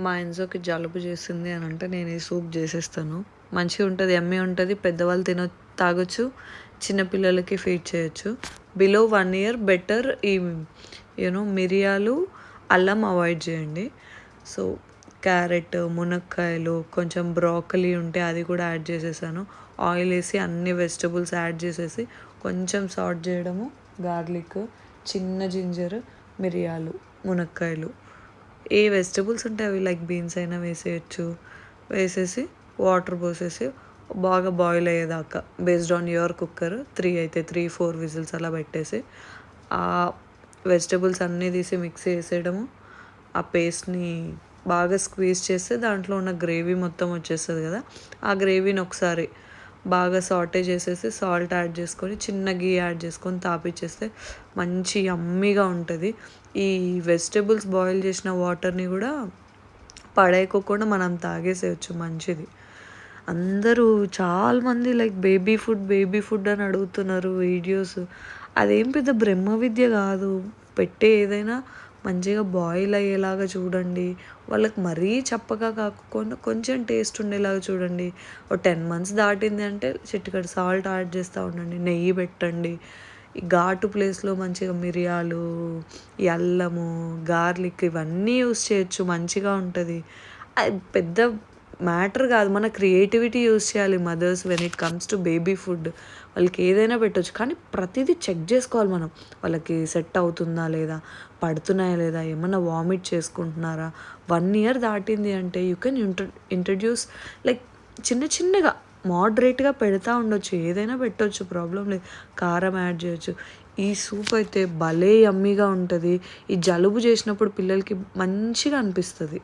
మా ఎన్జోకి జలుబు చేసింది అని అంటే నేను ఈ సూప్ చేసేస్తాను. మంచిగా ఉంటుంది, యమ్మీ ఉంటుంది. పెద్దవాళ్ళు తాగొచ్చు, చిన్నపిల్లలకి ఫీడ్ చేయొచ్చు. బిలో 1 ఇయర్ బెటర్ ఈ మిరియాలు, అల్లం అవాయిడ్ చేయండి. సో క్యారెట్, మునక్కాయలు, కొంచెం బ్రాకలీ ఉంటే అది కూడా యాడ్ చేసేసాను. ఆయిల్ వేసి అన్ని వెజిటబుల్స్ యాడ్ చేసేసి కొంచెం సాల్ట్ చేయడము, గార్లిక్, చిన్న జింజర్, మిరియాలు, మునక్కాయలు, ఏ వెజిటబుల్స్ ఉంటే అవి లైక్ బీన్స్ అయినా వేసేయచ్చు. వేసేసి వాటర్ పోసేసి బాగా బాయిల్ అయ్యేదాకా బేస్డ్ ఆన్ యువర్ కుక్కర్ 3 అయితే 3-4 విజిల్స్ అలా పెట్టేసి ఆ వెజిటబుల్స్ అన్నీ తీసి మిక్స్ చేసేయడము. ఆ పేస్ట్ని బాగా స్క్వీజ్ చేస్తే దాంట్లో ఉన్న గ్రేవీ మొత్తం వచ్చేస్తుంది కదా. ఆ గ్రేవీని ఒకసారి బాగా సాటే చేసేసి సాల్ట్ యాడ్ చేసుకొని చిన్న గీ యాడ్ చేసుకొని తాపిచ్చేస్తే మంచి యమ్మీగా ఉంటుంది. ఈ వెజిటబుల్స్ బాయిల్ చేసిన వాటర్ని కూడా పడేయకోకుండా మనం తాగేసేయచ్చు, మంచిది. అందరూ చాలామంది లైక్ బేబీ ఫుడ్ అని అడుగుతున్నారు వీడియోస్. అదేం పెద్ద బ్రహ్మ విద్య కాదు. పెట్టే ఏదైనా మంచిగా బాయిల్ అయ్యేలాగా చూడండి. వాళ్ళకి మరీ చప్పగా కాకుండా కొంచెం టేస్ట్ ఉండేలాగా చూడండి. ఒక 10 months దాటింది అంటే చిటికెడు సాల్ట్ యాడ్ చేస్తూ ఉండండి. నెయ్యి పెట్టండి. ఈ ఘాటు ప్లేస్లో మంచిగా మిరియాలు, ఈ అల్లము, గార్లిక్ ఇవన్నీ యూస్ చేయొచ్చు, మంచిగా ఉంటుంది. అది పెద్ద మ్యాటర్ కాదు. మన క్రియేటివిటీ యూస్ చేయాలి mothers when it comes to baby food. వాళ్ళకి ఏదైనా పెట్టవచ్చు, కానీ ప్రతిదీ చెక్ చేసుకోవాలి మనం. వాళ్ళకి సెట్ అవుతుందా లేదా, పడుతున్నాయా లేదా, ఏమన్నా వామిట్ చేసుకుంటున్నారా. 1 year దాటింది అంటే యూ కెన్ ఇంట్రడ్యూస్ లైక్ చిన్నగా మోడరేట్గా పెడతా ఉండొచ్చు, ఏదైనా పెట్టవచ్చు, ప్రాబ్లం లేదు. కారం యాడ్ చేయొచ్చు. ఈ సూప్ అయితే భలే యమ్మీగా ఉంటుంది. ఈ జలుబు చేసినప్పుడు పిల్లలకి మంచిగా అనిపిస్తుంది.